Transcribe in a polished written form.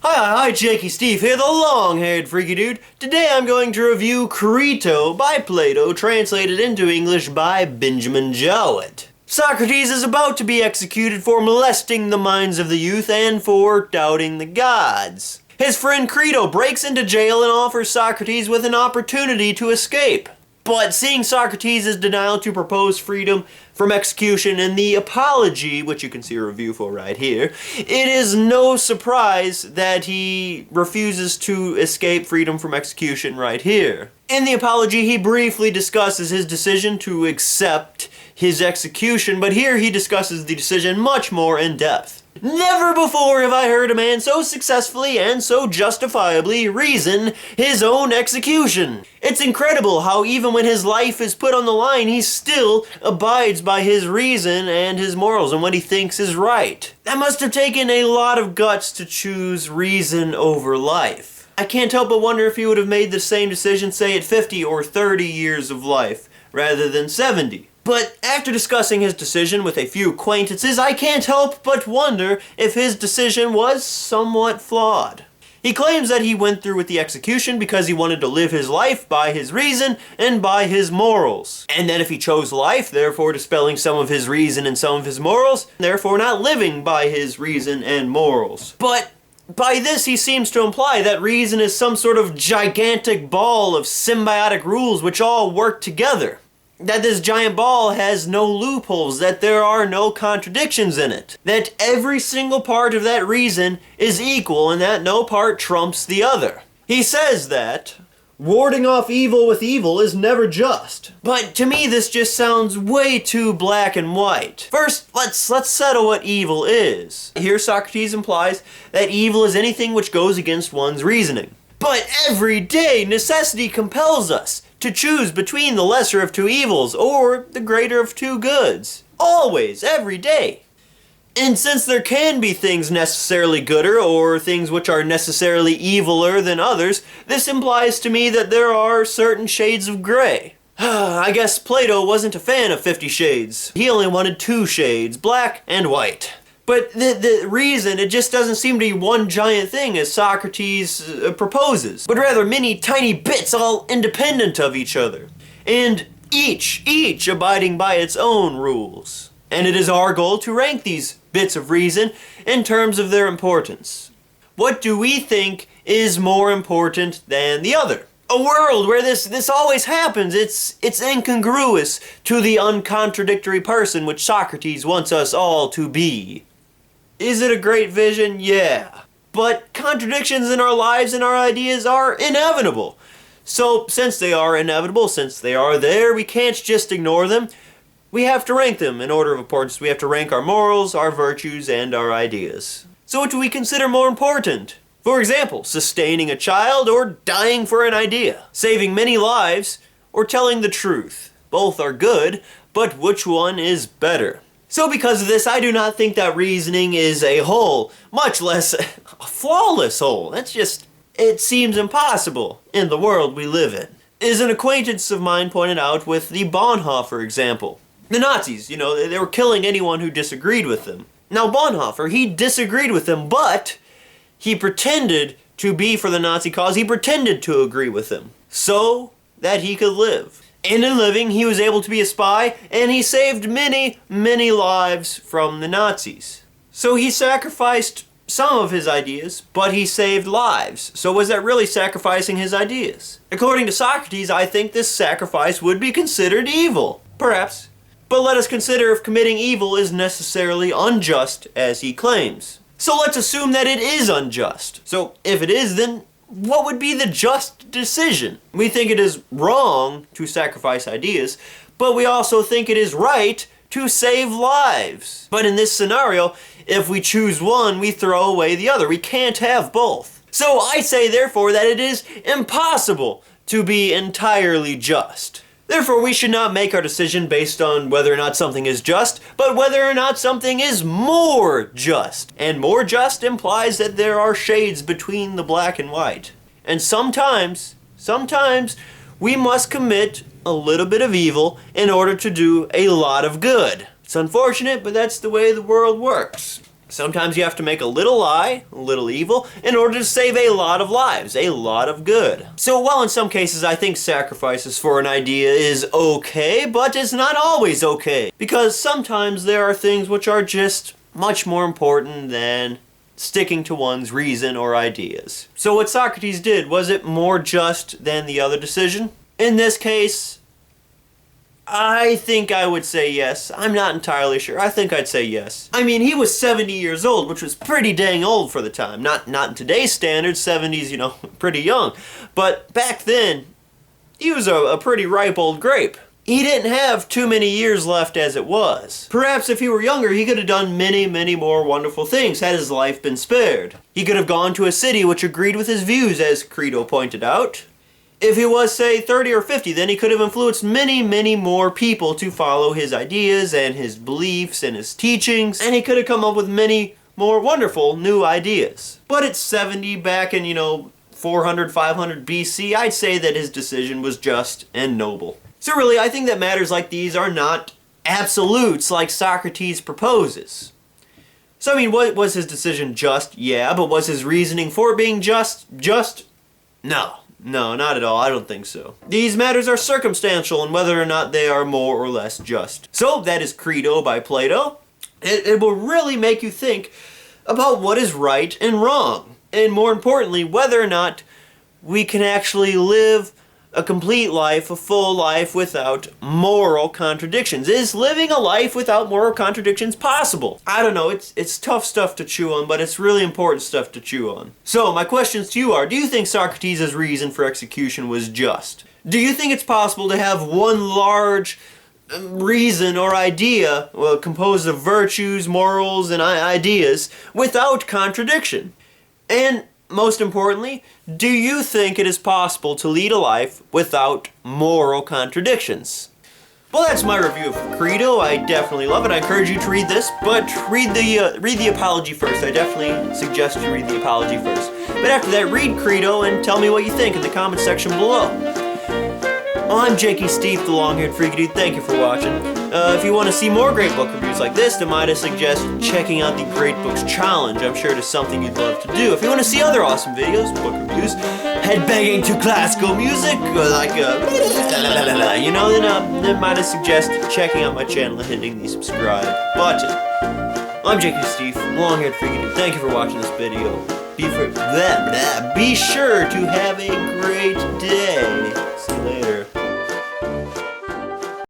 Hi, Jakob Stief here, the long-haired freaky dude. Today I'm going to review Crito by Plato, translated into English by Benjamin Jowett. Socrates is about to be executed for molesting the minds of the youth and for doubting the gods. His friend Crito breaks into jail and offers Socrates with an opportunity to escape. But seeing Socrates' denial to propose freedom from execution in the Apology, which you can see a review for right here, it is no surprise that he refuses to escape freedom from execution right here. In the Apology, he briefly discusses his decision to accept his execution, but here he discusses the decision much more in depth. Never before have I heard a man so successfully and so justifiably reason his own execution. It's incredible how even when his life is put on the line, he still abides by his reason and his morals and what he thinks is right. That must have taken a lot of guts to choose reason over life. I can't help but wonder if he would have made the same decision, say, at 50 or 30 years of life, rather than 70. But after discussing his decision with a few acquaintances, I can't help but wonder if his decision was somewhat flawed. He claims that he went through with the execution because he wanted to live his life by his reason and by his morals. And that if he chose life, therefore dispelling some of his reason and some of his morals, therefore not living by his reason and morals. But by this, he seems to imply that reason is some sort of gigantic ball of symbiotic rules which all work together. That this giant ball has no loopholes, that there are no contradictions in it, that every single part of that reason is equal and that no part trumps the other. He says that warding off evil with evil is never just. But to me this just sounds way too black and white. First, let's settle what evil is. Here Socrates implies that evil is anything which goes against one's reasoning. But every day necessity compels us to choose between the lesser of two evils or the greater of two goods. Always, every day. And since there can be things necessarily gooder or things which are necessarily eviler than others, this implies to me that there are certain shades of gray. I guess Plato wasn't a fan of 50 Shades. He only wanted 2 shades, black and white. But the reason, it just doesn't seem to be one giant thing as Socrates proposes, but rather many tiny bits all independent of each other, and each abiding by its own rules. And it is our goal to rank these bits of reason in terms of their importance. What do we think is more important than the other? A world where this always happens, it's incongruous to the uncontradictory person which Socrates wants us all to be. Is it a great vision? Yeah. But contradictions in our lives and our ideas are inevitable. So since they are inevitable, since they are there, we can't just ignore them. We have to rank them in order of importance. We have to rank our morals, our virtues, and our ideas. So what do we consider more important? For example, sustaining a child or dying for an idea, saving many lives, or telling the truth. Both are good, but which one is better? So because of this, I do not think that reasoning is a whole, much less a flawless whole. It seems impossible in the world we live in. As an acquaintance of mine pointed out with the Bonhoeffer example. The Nazis, they were killing anyone who disagreed with them. Now Bonhoeffer, he disagreed with them, but he pretended to be for the Nazi cause. He pretended to agree with them so that he could live. And in living, he was able to be a spy, and he saved many, many lives from the Nazis. So he sacrificed some of his ideas, but he saved lives. So was that really sacrificing his ideas? According to Socrates, I think this sacrifice would be considered evil. Perhaps. But let us consider if committing evil is necessarily unjust, as he claims. So let's assume that it is unjust. So if it is, then what would be the just decision? We think it is wrong to sacrifice ideas, but we also think it is right to save lives. But in this scenario, if we choose one, we throw away the other. We can't have both. So I say, therefore, that it is impossible to be entirely just. Therefore, we should not make our decision based on whether or not something is just, but whether or not something is more just. And more just implies that there are shades between the black and white. And sometimes, we must commit a little bit of evil in order to do a lot of good. It's unfortunate, but that's the way the world works. Sometimes you have to make a little lie, a little evil, in order to save a lot of lives, a lot of good. So while in some cases I think sacrifices for an idea is okay, but it's not always okay. Because sometimes there are things which are just much more important than sticking to one's reason or ideas. So what Socrates did, was it more just than the other decision? In this case, I think I would say yes. I'm not entirely sure. I think I'd say yes. I mean, he was 70 years old, which was pretty dang old for the time. Not in today's standards, 70's, you know, pretty young. But back then, he was a pretty ripe old grape. He didn't have too many years left as it was. Perhaps if he were younger, he could have done many, many more wonderful things had his life been spared. He could have gone to a city which agreed with his views, as Crito pointed out. If he was, say, 30 or 50, then he could have influenced many, many more people to follow his ideas and his beliefs and his teachings, and he could have come up with many more wonderful new ideas. But at 70, back in, 400, 500 BC, I'd say that his decision was just and noble. So really, I think that matters like these are not absolutes like Socrates proposes. So I mean, was his decision just? Yeah, but was his reasoning for being just? No. No, not at all. I don't think so. These matters are circumstantial in whether or not they are more or less just. So that is Crito by Plato. It will really make you think about what is right and wrong. And more importantly, whether or not we can actually live a complete life, a full life without moral contradictions. Is living a life without moral contradictions possible? I don't know, it's tough stuff to chew on, but it's really important stuff to chew on. So my questions to you are, do you think Socrates' reason for execution was just? Do you think it's possible to have one large reason or idea, composed of virtues, morals, and ideas, without contradiction? And most importantly, do you think it is possible to lead a life without moral contradictions? Well, that's my review of Crito. I definitely love it. I encourage you to read this, but read the Apology first. I definitely suggest you read the Apology first. But after that, read Crito and tell me what you think in the comment section below. Well, I'm Jakob Stief, the long-haired freaky dude. Thank you for watching. If you want to see more great book reviews like this, then might I suggest checking out the Great Books Challenge. I'm sure it is something you'd love to do. If you want to see other awesome videos, book reviews, headbanging to classical music, or like then might I suggest checking out my channel and hitting the subscribe button. I'm Jakob Stief, long-haired freaky dude. Thank you for watching this video. Be sure to have a great day. See you later.